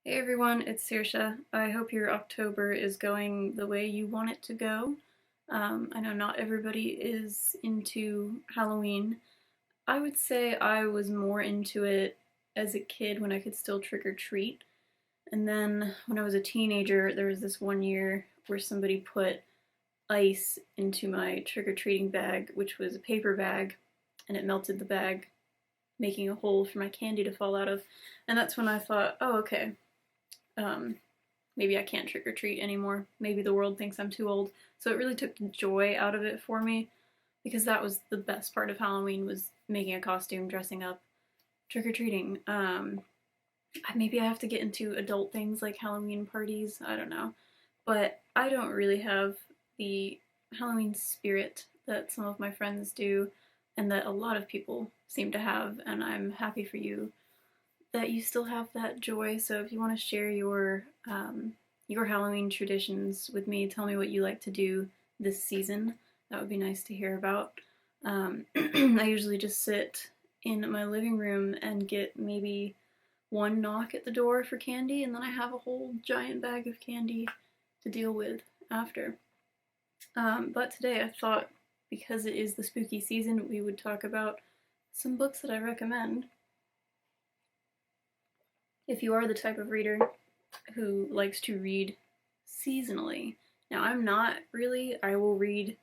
Hey everyone, it's Saoirse. I hope your October is going the way you want it to go. I know not everybody is into Halloween. I would say I was more into it as a kid when I could still trick or treat. And then when I was a teenager, there was this one year where somebody put ice into my trick or treating bag, which was a paper bag, and it melted the bag, making a hole for my candy to fall out of. And that's when I thought, oh, okay, um, maybe I can't trick or treat anymore. Maybe the world thinks I'm too old. So it really took the joy out of it for me because that was the best part of Halloween was making a costume, dressing up, trick or treating. Maybe I have to get into adult things like Halloween parties. I don't know, but I don't really have the Halloween spirit that some of my friends do, and that a lot of people seem to have. And I'm happy for you that you still have that joy. So if you want to share your Halloween traditions with me, tell me what you like to do this season. That would be nice to hear about. I usually just sit in my living room and get maybe one knock at the door for candy, and then I have a whole giant bag of candy to deal with after. But today I thought, because it is the spooky season, we would talk about some books that I recommend. If you are the type of reader who likes to read seasonally. Now, I'm not really. I'll read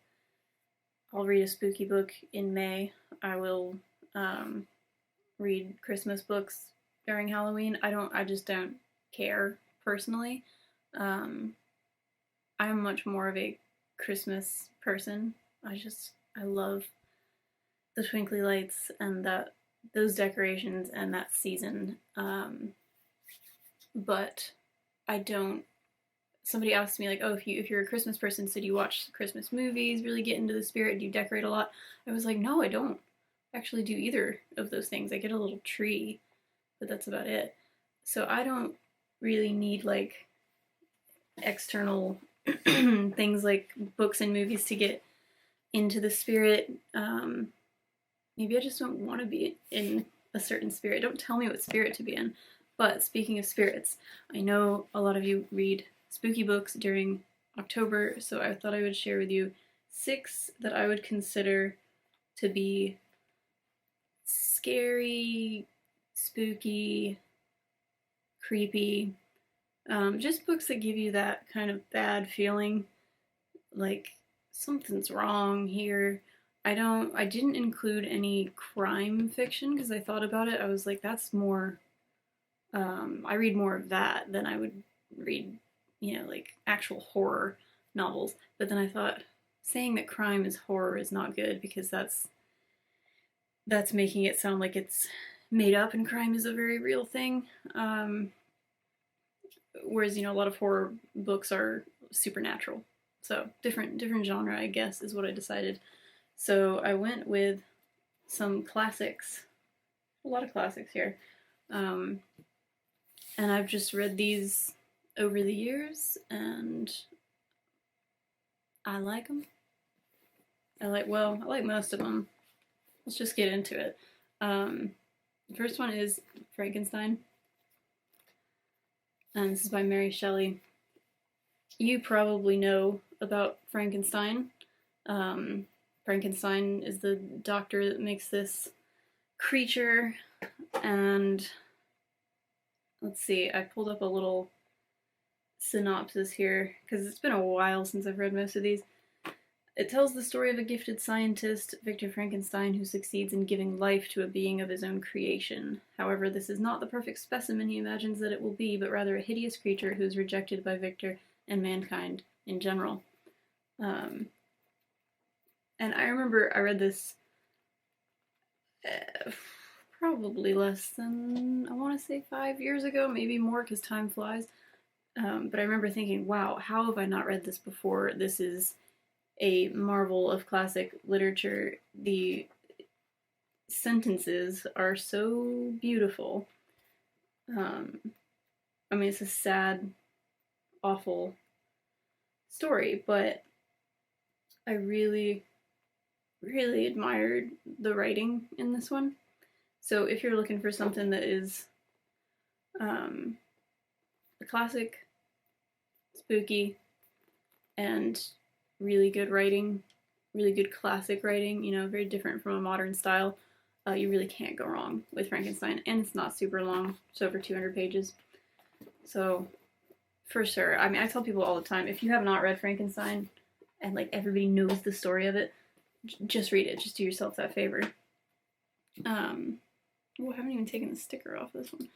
a spooky book in May. I will read Christmas books during Halloween. I just don't care personally. Um, I'm much more of a Christmas person. I love the twinkly lights and those decorations and that season. But I don't. Somebody asked me like, "Oh, if you're a Christmas person, so do you watch Christmas movies? Really get into the spirit? Do you decorate a lot?" I was like, "No, I don't actually do either of those things. I get a little tree, but that's about it. So I don't really need like external things like books and movies to get into the spirit. Maybe I just don't want to be in a certain spirit. Don't tell me what spirit to be in. But speaking of spirits, I know a lot of you read spooky books during October, so I thought I would share with you 6 that I would consider to be scary, spooky, creepy. Just books that give you that kind of bad feeling, like something's wrong here. I didn't include any crime fiction because I thought about it. I was like, that's more, I read more of that than I would read, like actual horror novels. But then I thought, saying that crime is horror is not good because that's making it sound like it's made up and crime is a very real thing. Whereas, a lot of horror books are supernatural. So different genre, I guess, is what I decided. So I went with some classics, a lot of classics here. Um, and I've just read these over the years, and I like them. I like most of them. Let's just get into it. The first one is Frankenstein, and this is by Mary Shelley. You probably know about Frankenstein. Frankenstein is the doctor that makes this creature, and let's see, I pulled up a little synopsis here because it's been a while since I've read most of these. It tells the story of a gifted scientist, Victor Frankenstein, who succeeds in giving life to a being of his own creation. However, this is not the perfect specimen he imagines that it will be, but rather a hideous creature who is rejected by Victor and mankind in general. And I remember I read this probably less than, I want to say 5 years ago, maybe more because time flies. But I remember thinking, wow, how have I not read this before? This is a marvel of classic literature. The sentences are so beautiful. It's a sad, awful story, but I really, really admired the writing in this one. So if you're looking for something that is classic, spooky, and really good writing, really good classic writing, you know, very different from a modern style. You really can't go wrong with Frankenstein, and it's not super long. It's over 200 pages. So, for sure. I mean, I tell people all the time, if you have not read Frankenstein, and like everybody knows the story of it, just read it. Just do yourself that favor. Oh, I haven't even taken the sticker off this one.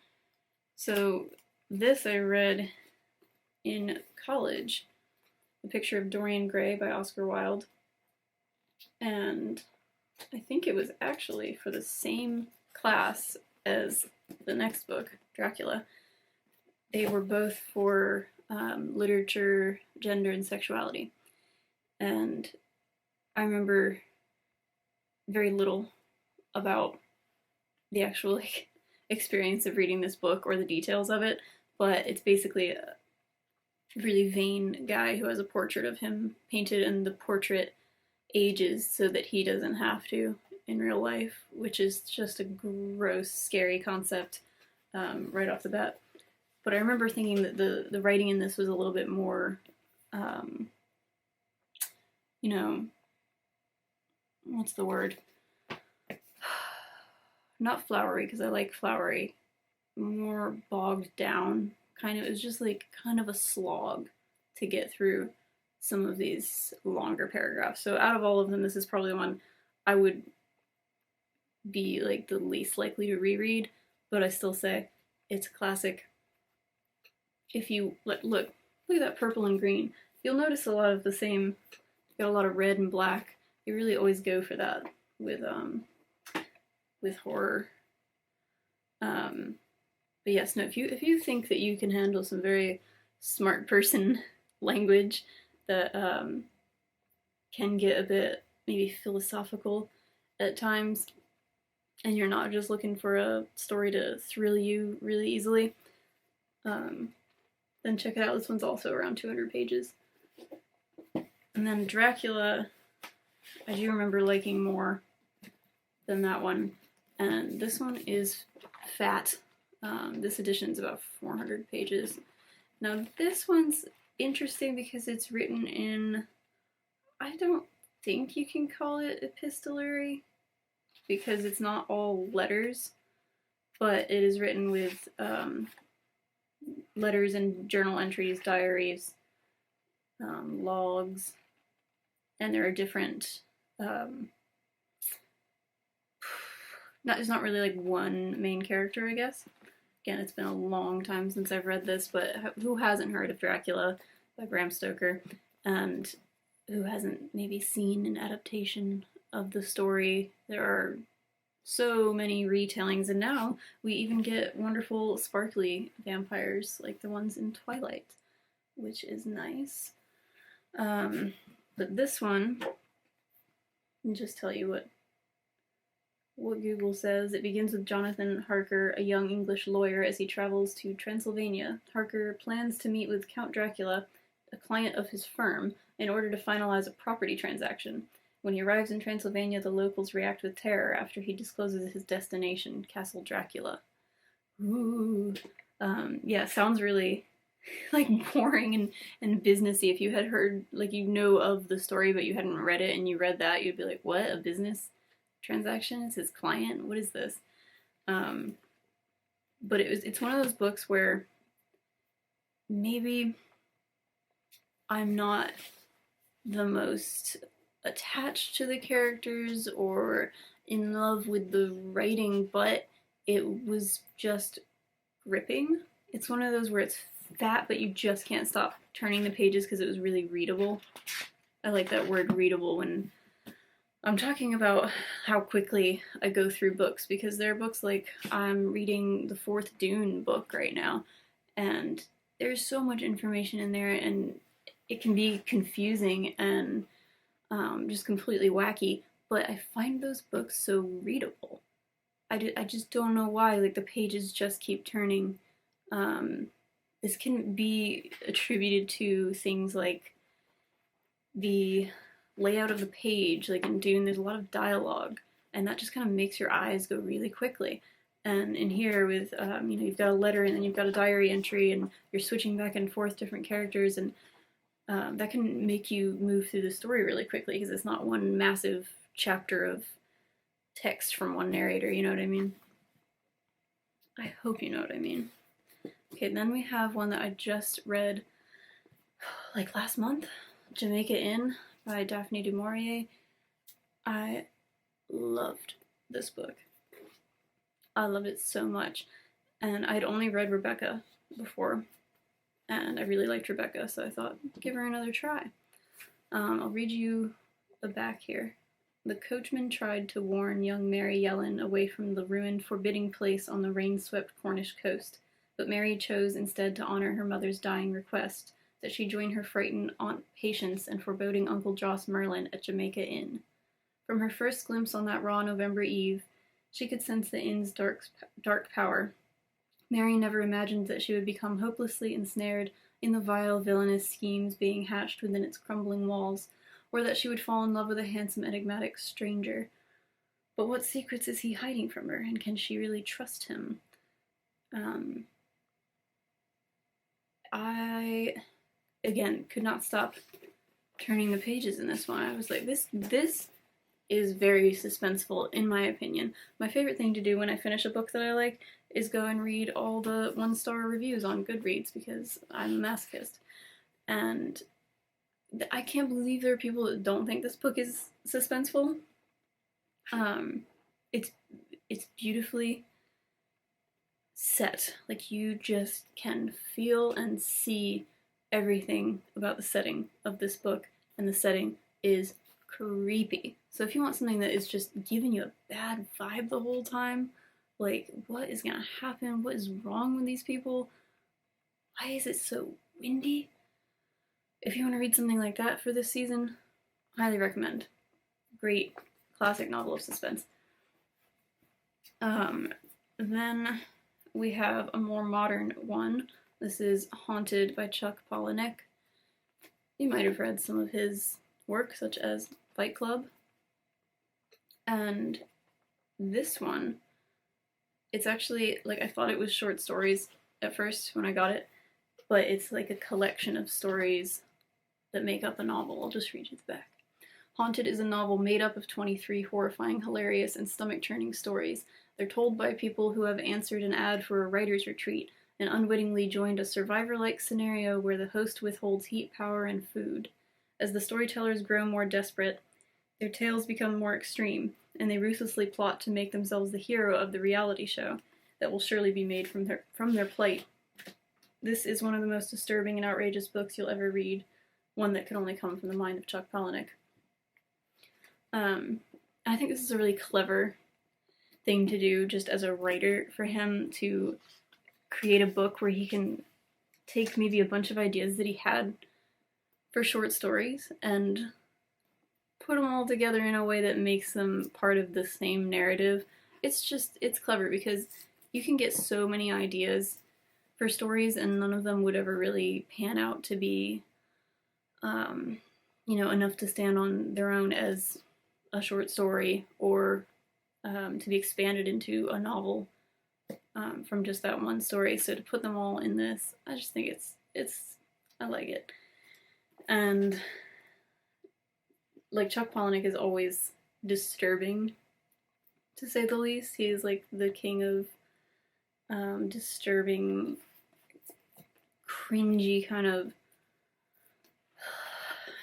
So, this I read in college. The Picture of Dorian Gray by Oscar Wilde. And I think it was actually for the same class as the next book, Dracula. They were both for literature, gender, and sexuality. And I remember very little about the actual experience of reading this book or the details of it, but it's basically a really vain guy who has a portrait of him painted, and the portrait ages so that he doesn't have to in real life, which is just a gross, scary concept right off the bat. But I remember thinking that the writing in this was a little bit more, you know, what's the word? Not flowery, because I like flowery. More bogged down. Kind of, it was just like kind of a slog to get through some of these longer paragraphs. So out of all of them, this is probably the one I would be like the least likely to reread, but I still say it's a classic. If you look at that purple and green, you'll notice a lot of the same. Got a lot of red and black. You really always go for that with horror. But yes, no. If you think that you can handle some very smart person language that can get a bit maybe philosophical at times, and you're not just looking for a story to thrill you really easily, then check it out. This one's also around 200 pages. And then Dracula, I do remember liking more than that one. And this one is fat. This edition's about 400 pages. Now this one's interesting because it's written in, I don't think you can call it epistolary because it's not all letters, but it is written with letters and journal entries, diaries, logs, and there are different, there's not really like one main character, I guess. Again, it's been a long time since I've read this, but who hasn't heard of Dracula by Bram Stoker, and who hasn't maybe seen an adaptation of the story? There are so many retellings, and now we even get wonderful sparkly vampires like the ones in Twilight, which is nice. But this one, I'll just tell you what Google says. It begins with Jonathan Harker, a young English lawyer, as he travels to Transylvania. Harker plans to meet with Count Dracula, a client of his firm, in order to finalize a property transaction. When he arrives in Transylvania, the locals react with terror after he discloses his destination, Castle Dracula. Ooh. Yeah, sounds really like boring and businessy. If you had heard, like, you know of the story, but you hadn't read it, and you read that, you'd be like, what, a business transaction? It's his client? What is this? But it's one of those books where maybe I'm not the most attached to the characters or in love with the writing, but it was just gripping. It's one of those where it's fat, but you just can't stop turning the pages because it was really readable. I like that word readable when I'm talking about how quickly I go through books, because there are books like I'm reading the fourth Dune book right now, and there's so much information in there, and it can be confusing and just completely wacky, but I find those books so readable. I just don't know why, like the pages just keep turning. This can be attributed to things like the layout of the page. Like in Dune, there's a lot of dialogue, and that just kind of makes your eyes go really quickly. And in here, with you've got a letter and then you've got a diary entry, and you're switching back and forth different characters, and that can make you move through the story really quickly because it's not one massive chapter of text from one narrator. You know what I mean? I hope you know what I mean. Okay, then we have one that I just read like last month, Jamaica Inn by Daphne du Maurier. I loved this book. I loved it so much. And I'd only read Rebecca before, and I really liked Rebecca, so I thought, give her another try. I'll read you the back here. The coachman tried to warn young Mary Yellen away from the ruined, forbidding place on the rain-swept Cornish coast, but Mary chose instead to honor her mother's dying request that she join her frightened Aunt Patience and foreboding Uncle Joss Merlin at Jamaica Inn. From her first glimpse on that raw November eve, she could sense the inn's dark power. Mary never imagined that she would become hopelessly ensnared in the vile, villainous schemes being hatched within its crumbling walls, or that she would fall in love with a handsome, enigmatic stranger. But what secrets is he hiding from her, and can she really trust him? I, again, could not stop turning the pages in this one. I was like, this is very suspenseful, in my opinion. My favorite thing to do when I finish a book that I like is go and read all the 1-star reviews on Goodreads, because I'm a masochist. And I can't believe there are people that don't think this book is suspenseful. It's beautifully set. Like, you just can feel and see everything about the setting of this book, and the setting is creepy. So if you want something that is just giving you a bad vibe the whole time, like, what is gonna happen? What is wrong with these people? Why is it so windy? If you want to read something like that for this season, highly recommend. Great classic novel of suspense. Then we have a more modern one. This is Haunted by Chuck Palahniuk. You might have read some of his work, such as Fight Club. And this one, it's actually, like, I thought it was short stories at first when I got it, but it's like a collection of stories that make up a novel. I'll just read you the back. Haunted is a novel made up of 23 horrifying, hilarious, and stomach-churning stories. They're told by people who have answered an ad for a writer's retreat and unwittingly joined a survivor-like scenario where the host withholds heat, power, and food. As the storytellers grow more desperate, their tales become more extreme, and they ruthlessly plot to make themselves the hero of the reality show that will surely be made from their plight. This is one of the most disturbing and outrageous books you'll ever read, one that could only come from the mind of Chuck Palahniuk. I think this is a really clever thing to do just as a writer, for him to create a book where he can take maybe a bunch of ideas that he had for short stories and put them all together in a way that makes them part of the same narrative. It's clever because you can get so many ideas for stories and none of them would ever really pan out to be enough to stand on their own as a short story, or to be expanded into a novel from just that one story. So to put them all in this, I just think I like it. And like, Chuck Palahniuk is always disturbing, to say the least. He's like the king of disturbing, cringy, kind of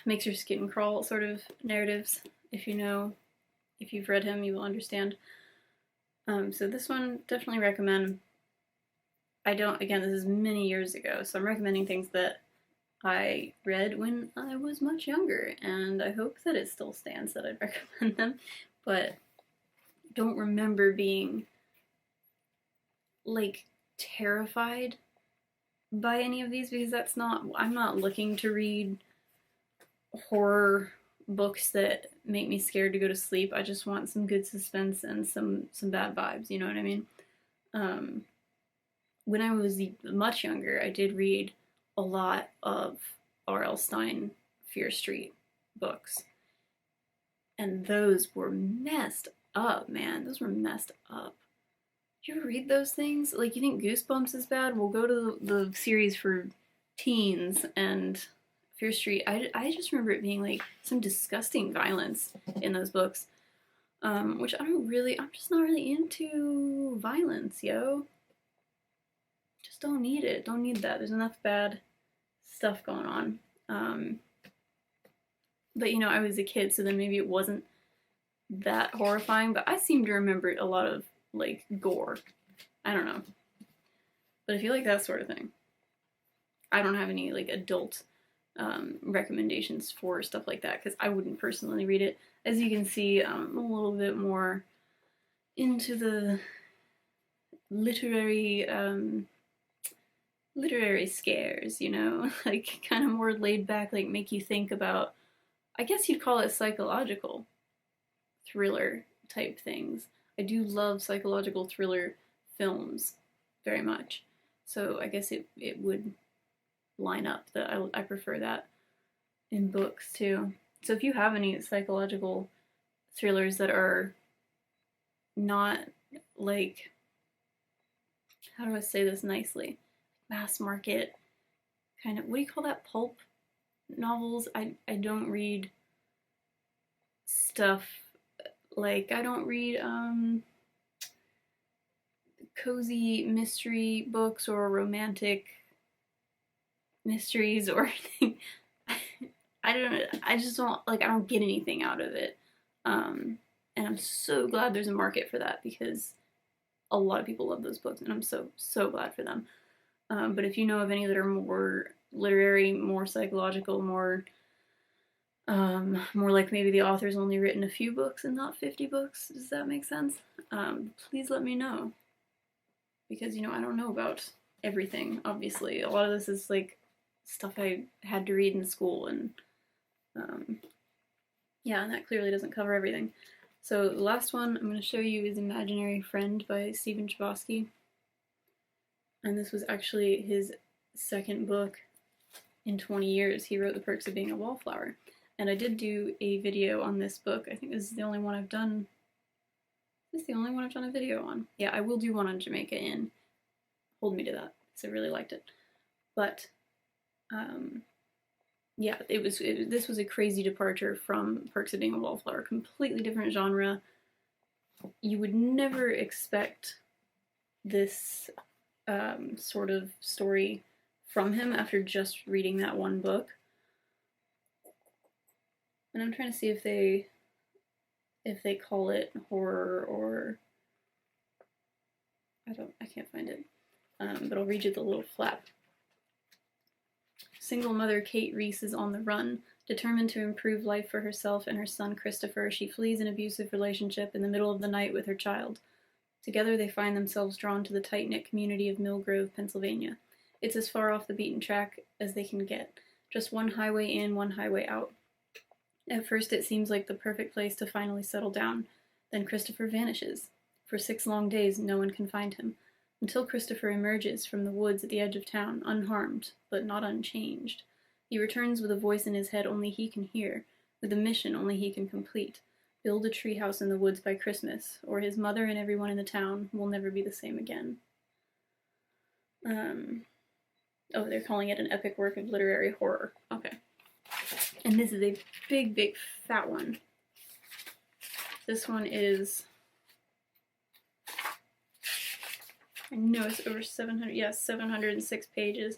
makes your skin crawl sort of narratives. If you've read him, you will understand. So this one, definitely recommend. Again, this is many years ago, so I'm recommending things that I read when I was much younger, and I hope that it still stands that I'd recommend them, but I don't remember being, like, terrified by any of these, because I'm not looking to read horror books that make me scared to go to sleep. I just want some good suspense and some bad vibes, you know what I mean? When I was much younger, I did read a lot of R.L. Stine Fear Street books. And those were messed up, man. Those were messed up. You ever read those things? Like, you think Goosebumps is bad? We'll go to the series for teens and Fear Street. I just remember it being like some disgusting violence in those books, which I'm just not really into violence, yo. Just don't need it. Don't need that. There's enough bad stuff going on. But you know, I was a kid, so then maybe it wasn't that horrifying, but I seem to remember a lot of like gore. I don't know. But if you like that sort of thing, I don't have any like adult recommendations for stuff like that because I wouldn't personally read it. As you can see, I'm a little bit more into the literary literary scares, you know, like kind of more laid back, like make you think about. I guess you'd call it psychological thriller type things. I do love psychological thriller films very much, so I guess it would line up that I prefer that in books too. So if you have any psychological thrillers that are not like, how do I say this nicely, mass market kind of, what do you call that, pulp novels? I don't read stuff like, I don't read cozy mystery books or romantic mysteries or anything. I just don't, like, I don't get anything out of it. And I'm so glad there's a market for that because a lot of people love those books and I'm so glad for them. But if you know of any that are more literary, more psychological, more like maybe the author's only written a few books and not 50 books, does that make sense? Please let me know. Because, you know, I don't know about everything, obviously. A lot of this is like stuff I had to read in school, and yeah, and that clearly doesn't cover everything. So the last one I'm going to show you is Imaginary Friend by Stephen Chbosky. And this was actually his second book in 20 years. He wrote The Perks of Being a Wallflower. And I did do a video on this book. I think this is the only one I've done. This is the only one I've done a video on. Yeah, I will do one on Jamaica Inn. Hold me to that, because I really liked it. But, yeah, this was a crazy departure from Perks of Being a Wallflower. Completely different genre. You would never expect this sort of story from him after just reading that one book. And I'm trying to see if they call it horror or I can't find it. But I'll read you the little flap. Single mother Kate Reese is on the run. Determined to improve life for herself and her son Christopher, she flees an abusive relationship in the middle of the night with her child. Together they find themselves drawn to the tight-knit community of Mill Grove, Pennsylvania. It's as far off the beaten track as they can get. Just one highway in, one highway out. At first it seems like the perfect place to finally settle down. Then Christopher vanishes. For 6 long days no one can find him, until Christopher emerges from the woods at the edge of town, unharmed, but not unchanged. He returns with a voice in his head only he can hear, with a mission only he can complete. Build a treehouse in the woods by Christmas, or his mother and everyone in the town will never be the same again. Oh, they're calling it an epic work of literary horror. Okay. And this is a big, big, fat one. This one is, I know it's over 700, yes, 706 pages.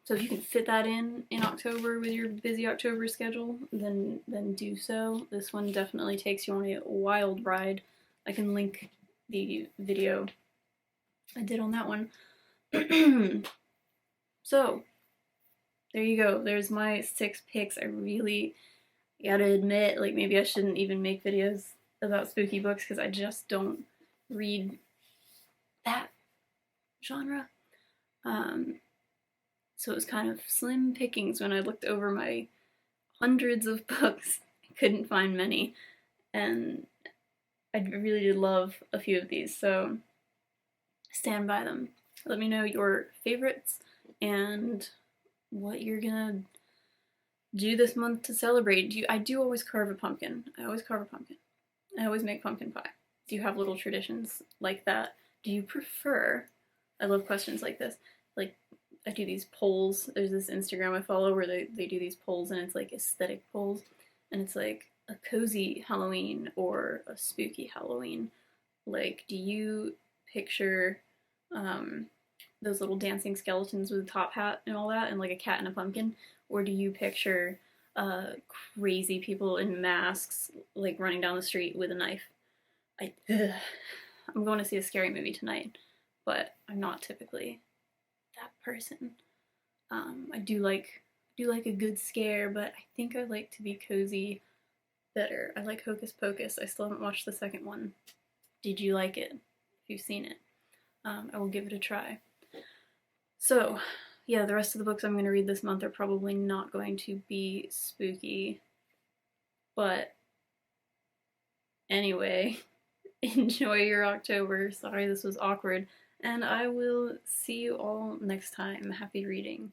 So if you can fit that in October with your busy October schedule, then do so. This one definitely takes you on a wild ride. I can link the video I did on that one. So, there you go. There's my 6 picks. I really gotta admit, like, maybe I shouldn't even make videos about spooky books because I just don't read that genre. So it was kind of slim pickings when I looked over my hundreds of books. I couldn't find many, and I really did love a few of these, so stand by them. Let me know your favorites and what you're gonna do this month to celebrate. I do always carve a pumpkin. I always carve a pumpkin. I always make pumpkin pie. Do you have little traditions like that? Do you prefer, I love questions like this, like I do these polls. There's this Instagram I follow where they do these polls, and it's like aesthetic polls, and it's like a cozy Halloween or a spooky Halloween. Like, do you picture um, those little dancing skeletons with a top hat and all that, and like a cat and a pumpkin? Or do you picture crazy people in masks, like running down the street with a knife? I'm going to see a scary movie tonight, but I'm not typically that person. I do like a good scare, but I think I like to be cozy better. I like Hocus Pocus. I still haven't watched the second one. Did you like it? If you've seen it, I will give it a try. So, yeah, the rest of the books I'm going to read this month are probably not going to be spooky. But anyway, enjoy your October. Sorry this was awkward. And I will see you all next time. Happy reading.